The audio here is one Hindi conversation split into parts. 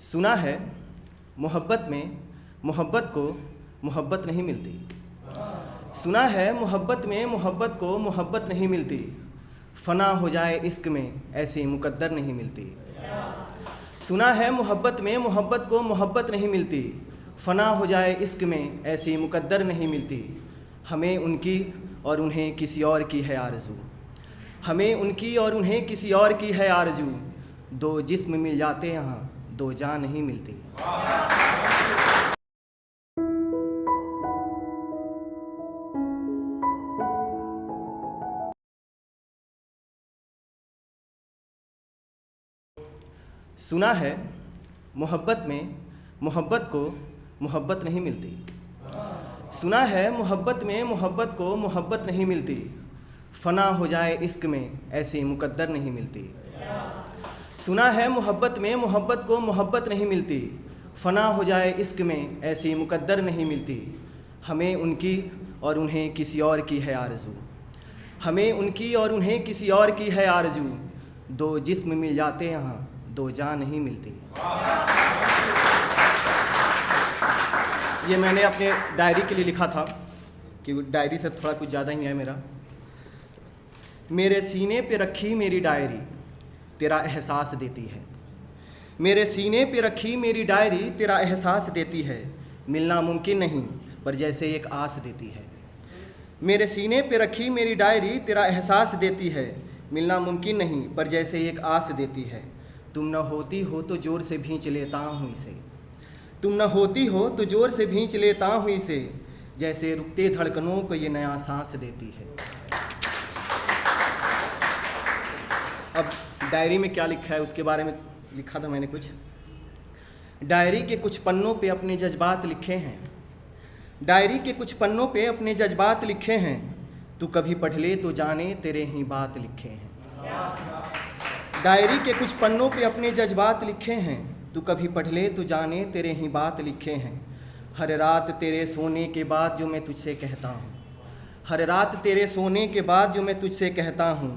सुना है मोहब्बत में मोहब्बत को मोहब्बत नहीं मिलती। सुना है मोहब्बत में मोहब्बत को मोहब्बत नहीं मिलती। फ़ना हो जाए इश्क में ऐसी मुकद्दर नहीं मिलती। सुना है मोहब्बत में मोहब्बत को मोहब्बत नहीं मिलती। फ़ना हो जाए इश्क में ऐसी मुकद्दर नहीं मिलती। हमें उनकी और उन्हें किसी और की है आरज़ू। हमें उनकी और उन्हें किसी और की है आरज़ू। दो जिस्म मिल जाते यहाँ दो जान नहीं मिलती। सुना है मोहब्बत में मोहब्बत को मोहब्बत नहीं मिलती। सुना है मोहब्बत में मोहब्बत को मोहब्बत नहीं मिलती। फ़ना हो जाए इश्क में ऐसी मुकद्दर नहीं मिलती। सुना है मोहब्बत में मोहब्बत को मोहब्बत नहीं मिलती। फ़ना हो जाए इश्क में ऐसी मुकद्दर नहीं मिलती। हमें उनकी और उन्हें किसी और की है आरज़ू। हमें उनकी और उन्हें किसी और की है आरज़ू। दो जिस्म मिल जाते यहाँ दो जान नहीं मिलती। ये मैंने अपने डायरी के लिए लिखा था कि डायरी से थोड़ा कुछ ज़्यादा ही है मेरा। मेरे सीने पे रखी मेरी डायरी तेरा एहसास देती है। मेरे सीने पे रखी मेरी डायरी तेरा एहसास देती है। मिलना मुमकिन नहीं पर जैसे एक आस देती है। मेरे सीने पे रखी मेरी डायरी तेरा एहसास देती है। मिलना मुमकिन नहीं पर जैसे एक आस देती है। तुम न होती हो तो ज़ोर से भींच लेता हूँ इसे। तुम न होती हो तो ज़ोर से भींच लेता हूँ इसे। जैसे रुकते धड़कनों को ये नया सांस देती है। अब डायरी में क्या लिखा है उसके बारे में लिखा था मैंने कुछ। डायरी के कुछ पन्नों पे अपने जज्बात लिखे हैं। डायरी के कुछ पन्नों पे अपने जज्बात लिखे हैं। तू कभी पढ़ ले तो जाने तेरे ही बात लिखे हैं। डायरी के कुछ पन्नों पे अपने जज्बात लिखे हैं। तू कभी पढ़ ले तो जाने तेरे ही बात लिखे हैं। हर रात तेरे सोने के बाद जो मैं तुझसे कहता हूँ। हर रात तेरे सोने के बाद जो मैं तुझसे कहता हूँ।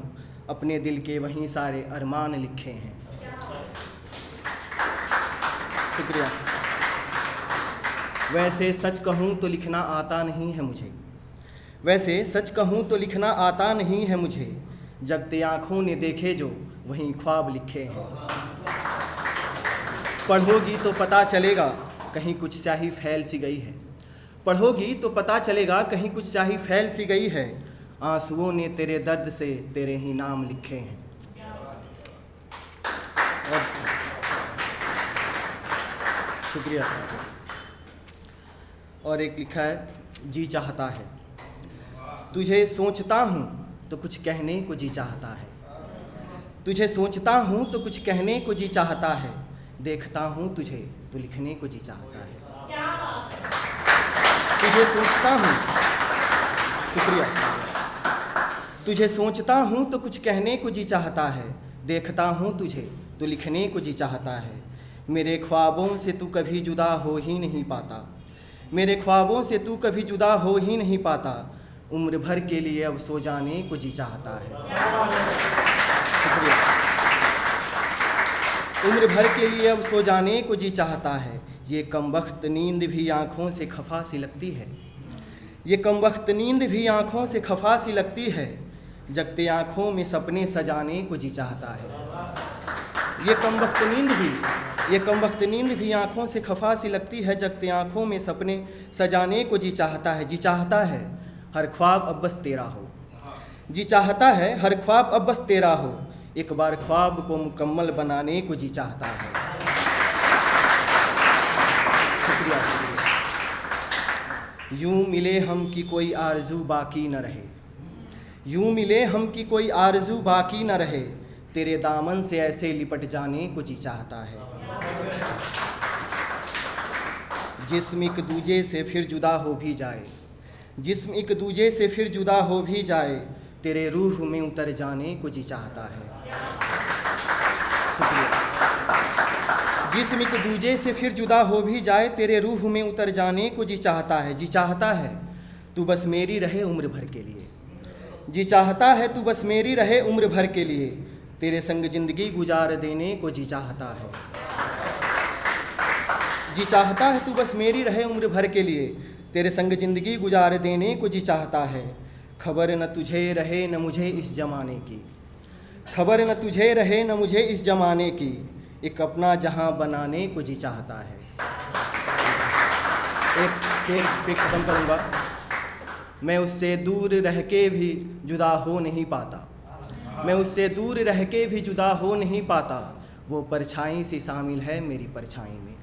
अपने दिल के वहीं सारे अरमान लिखे हैं। शुक्रिया। वैसे सच कहूँ तो लिखना आता नहीं है मुझे। वैसे सच कहूँ तो लिखना आता नहीं है मुझे। जगते आँखों ने देखे जो वहीं ख्वाब लिखे हैं। पढ़ोगी तो पता चलेगा कहीं कुछ स्याही फैल सी गई है। पढ़ोगी तो पता चलेगा कहीं कुछ स्याही फैल सी गई है। आंसुओं ने तेरे दर्द से तेरे ही नाम लिखे हैं। शुक्रिया। और एक लिखा है जी चाहता है। तुझे सोचता हूँ तो कुछ कहने को जी चाहता है। तुझे सोचता हूँ तो कुछ कहने को जी चाहता है। देखता हूँ तुझे तो लिखने को जी चाहता है। तुझे सोचता हूँ। शुक्रिया। तुझे सोचता हूँ तो कुछ कहने को जी चाहता है। देखता हूँ तुझे तो लिखने को जी चाहता है। मेरे ख्वाबों से तू कभी जुदा हो ही नहीं पाता। मेरे ख्वाबों से तू कभी जुदा हो ही नहीं पाता। उम्र भर के लिए अब सो जाने को जी चाहता है। शुक्रिया। उम्र भर के लिए अब सो जाने को जी चाहता है। ये कमबख्त नींद भी आँखों से खफा सी लगती है। ये कमबख्त नींद भी आँखों से खफा सी लगती है। जगते आँखों में सपने सजाने को जी चाहता है। ये कमबख्त नींद भी आँखों से खफा सी लगती है। जगते आँखों में सपने सजाने को जी चाहता है। जी चाहता है हर ख्वाब अब बस तेरा हो। जी चाहता है हर ख्वाब अब बस तेरा हो। एक बार ख्वाब को मुकम्मल बनाने को जी चाहता है। शुक्रिया। यूं मिले हम कि कोई आरज़ू बाकी न रहे। यूं मिले हम कि कोई आरज़ू बाकी न रहे। तेरे दामन से ऐसे लिपट जाने को जी चाहता है। जिस्म एक दूजे से फिर जुदा हो भी जाए। जिस्म एक दूजे से फिर जुदा हो भी जाए। तेरे रूह में उतर जाने को जी चाहता है। शुक्रिया। जिस्म एक दूजे से फिर जुदा हो भी जाए। तेरे रूह में उतर जाने को जी चाहता है। जी चाहता है तू बस मेरी रहे उम्र भर के लिए। जी चाहता है तू बस मेरी रहे उम्र भर के लिए। तेरे संग ज़िंदगी गुजार देने को जी चाहता है। जी चाहता है तू बस मेरी रहे उम्र भर के लिए, तेरे संग ज़िंदगी गुजार देने को जी चाहता है। खबर न तुझे रहे न मुझे इस ज़माने की, खबर न तुझे रहे न मुझे इस ज़माने की, एक अपना जहां बनाने को जी चाहता है। एक शेर पे ख़त्म करूँगा। मैं उससे दूर रह के भी जुदा हो नहीं पाता, मैं उससे दूर रह के भी जुदा हो नहीं पाता, वो परछाई सी शामिल है मेरी परछाई में।